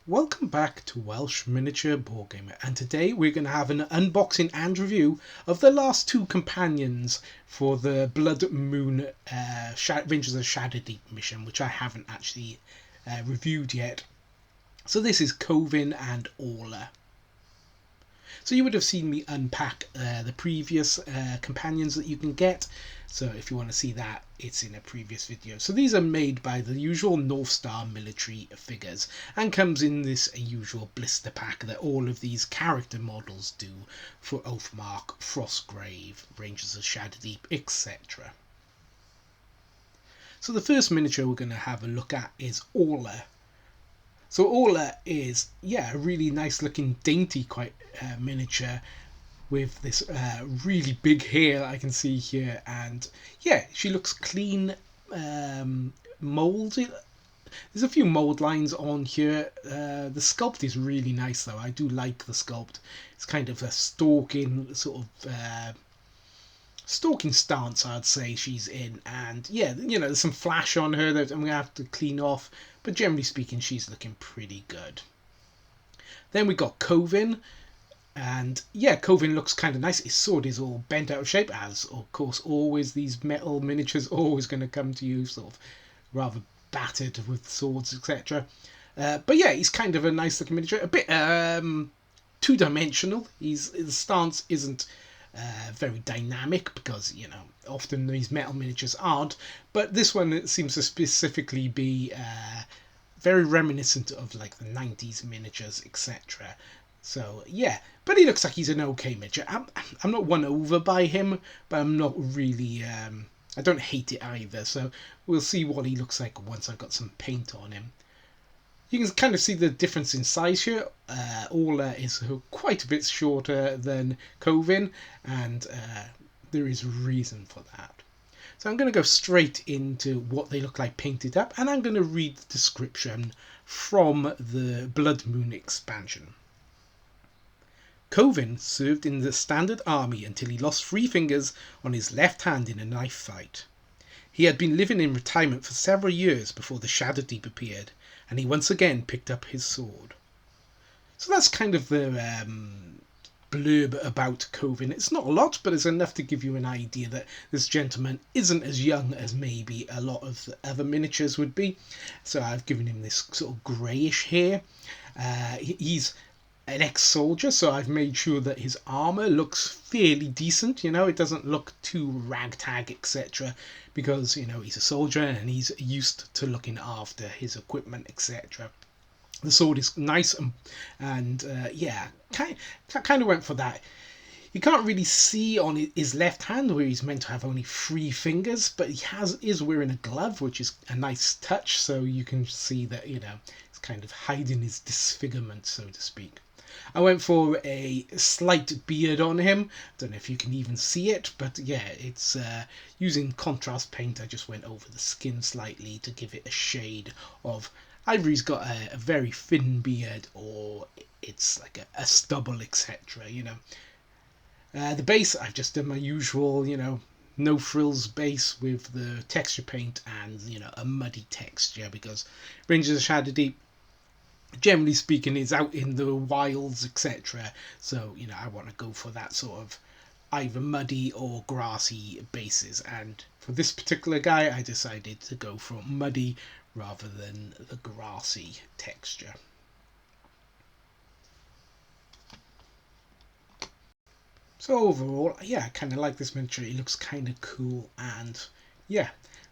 Welcome back to Welsh Miniature Board Gamer, and today we're going to have an unboxing and review of the last two companions for the Blood Moon Rangers of Shadowdeep mission, which I haven't actually reviewed yet. So this is Covin and Orla. So you would have seen me unpack the previous companions that you can get. So if you want to see that, it's in a previous video. So these are made by the usual North Star military figures and comes in this usual blister pack that all of these character models do for Oathmark, Frostgrave, Rangers of Shadowdeep, etc. So the first miniature we're going to have a look at is Orla. So Orla is, a really nice looking dainty miniature with this really big hair I can see here, and she looks clean, molded. There's a few mold lines on here. The sculpt is really nice though. I do like the sculpt. It's kind of a stalking sort of stalking stance, I'd say she's in, and there's some flash on her that I'm gonna have to clean off, but generally speaking she's looking pretty good. Then we got Covin, and Covin looks kind of nice. His sword is all bent out of shape, as of course always these metal miniatures are always going to come to you sort of rather battered with swords, etc. But he's kind of a nice looking miniature, a bit two-dimensional. His stance isn't very dynamic because often these metal miniatures aren't, but this one seems to specifically be very reminiscent of like the 90s miniatures, etc. So but he looks like he's an okay miniature. I'm not won over by him, but I'm not really I don't hate it either, so we'll see what he looks like once I've got some paint on him. You can kind of see the difference in size here. Orla is quite a bit shorter than Covin, and there is reason for that. So I'm going to go straight into what they look like painted up, and I'm going to read the description from the Blood Moon expansion. Covin served in the Standard Army until he lost 3 fingers on his left hand in a knife fight. He had been living in retirement for several years before the Shadowdeep appeared, and he once again picked up his sword. So that's kind of the blurb about Covin. It's not a lot, but it's enough to give you an idea that this gentleman isn't as young as maybe a lot of the other miniatures would be. So I've given him this sort of greyish hair. He's an ex-soldier, so I've made sure that his armour looks fairly decent. It doesn't look too ragtag, etc. because he's a soldier and he's used to looking after his equipment, etc. The sword is nice and kind of went for that. You can't really see on his left hand where he's meant to have only 3 fingers, but he is wearing a glove, which is a nice touch, so you can see that it's kind of hiding his disfigurement, so to speak. I went for a slight beard on him. Don't know if you can even see it, but it's using contrast paint. I just went over the skin slightly to give it a shade of either he's got a very thin beard or it's like a stubble, etc. The base, I've just done my usual, no frills base with the texture paint and a muddy texture, because Rangers of Shadowdeep, generally speaking, is out in the wilds, etc. So I want to go for that sort of either muddy or grassy bases, and for this particular guy I decided to go for muddy rather than the grassy texture. So overall, I kind of like this miniature. It looks kind of cool, and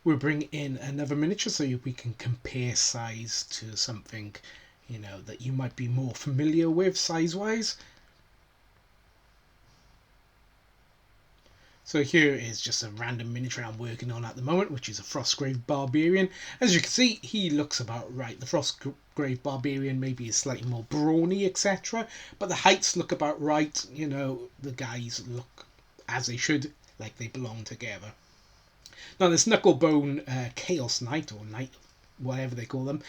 we'll bring in another miniature so we can compare size to something that you might be more familiar with size-wise. So here is just a random miniature I'm working on at the moment, which is a Frostgrave Barbarian. As you can see, he looks about right. The Frostgrave Barbarian maybe is slightly more brawny, etc. But the heights look about right. The guys look as they should, like they belong together. Now this Knucklebone Chaos Knight, or Knight, whatever they call them,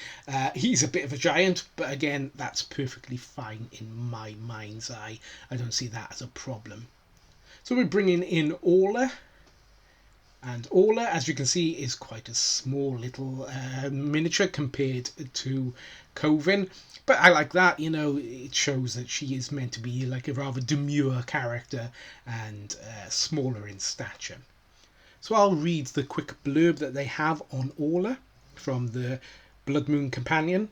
he's a bit of a giant, but again, that's perfectly fine in my mind's eye. I don't see that as a problem. So we're bringing in Orla. And Orla, as you can see, is quite a small little miniature compared to Covin. But I like that, you know, it shows that she is meant to be like a rather demure character and smaller in stature. So I'll read the quick blurb that they have on Orla from the Blood Moon Companion.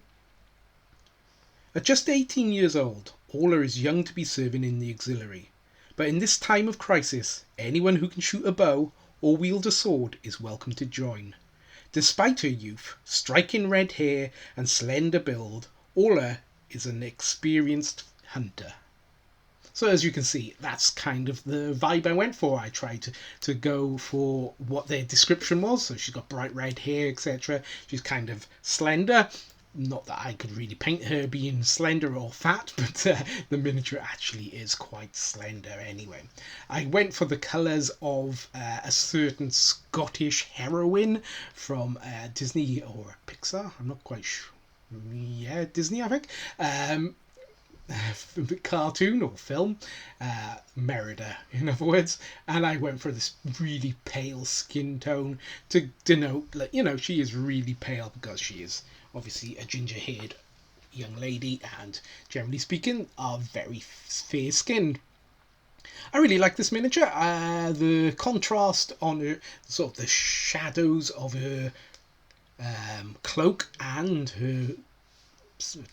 At just 18 years old, Orla is young to be serving in the auxiliary. But in this time of crisis, anyone who can shoot a bow or wield a sword is welcome to join. Despite her youth, striking red hair and slender build, Orla is an experienced hunter. So as you can see, that's kind of the vibe I went for. I tried to go for what their description was. So she's got bright red hair, etc. She's kind of slender. Not that I could really paint her being slender or fat, but the miniature actually is quite slender anyway. I went for the colours of a certain Scottish heroine from Disney or Pixar. I'm not quite sure. Yeah, Disney, I think. Cartoon or film, Merida in other words, and I went for this really pale skin tone to denote that, you know, she is really pale because she is obviously a ginger-haired young lady and generally speaking are very fair skinned. I really like this miniature. The contrast on her, sort of the shadows of her cloak and her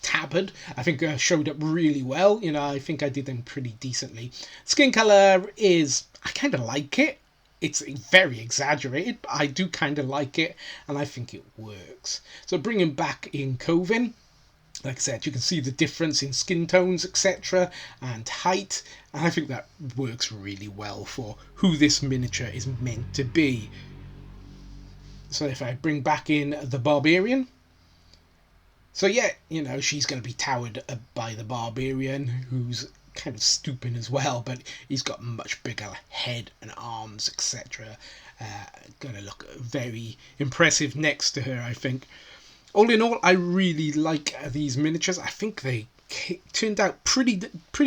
tabard, I think showed up really well. You know, I think I did them pretty decently. Skin colour is, I kind of like it. It's very exaggerated, but I do kind of like it, and I think it works. So bringing back in Covin, like I said, you can see the difference in skin tones, etc., and height, and I think that works really well for who this miniature is meant to be. So if I bring back in the Barbarian, so yeah, you know, she's going to be towered by the Barbarian, who's kind of stooping as well, but he's got a much bigger head and arms, etc. Going to look very impressive next to her, I think. All in all, I really like these miniatures. I think they turned out pretty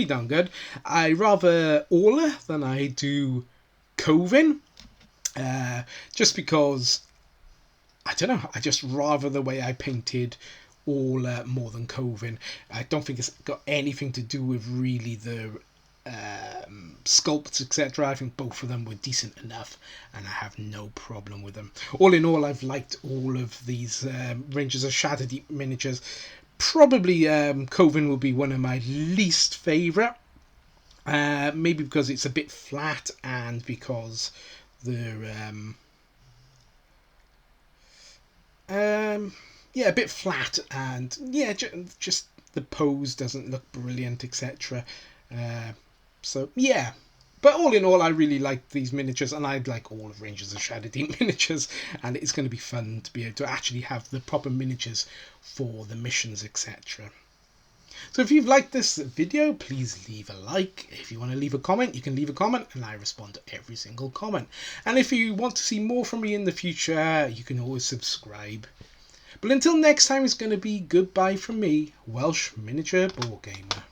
darn good. I rather Orla than I do Covin, just because, I don't know, I just rather the way I painted Orla more than Covin. I don't think it's got anything to do with really the sculpts, etc. I think both of them were decent enough and I have no problem with them. All in all, I've liked all of these Rangers of Shadowdeep miniatures. Probably Covin will be one of my least favourite. Maybe because it's a bit flat and because they're yeah, a bit flat, and yeah, just the pose doesn't look brilliant, etc. So yeah, but all in all, I really like these miniatures, and I'd like all of Rangers of Shadowdeep miniatures, and it's going to be fun to be able to actually have the proper miniatures for the missions, etc. So if you've liked this video, please leave a like. If you want to leave a comment, you can leave a comment, and I respond to every single comment. And if you want to see more from me in the future, you can always subscribe. But until next time, it's going to be goodbye from me, Welsh Miniature Board Gamer.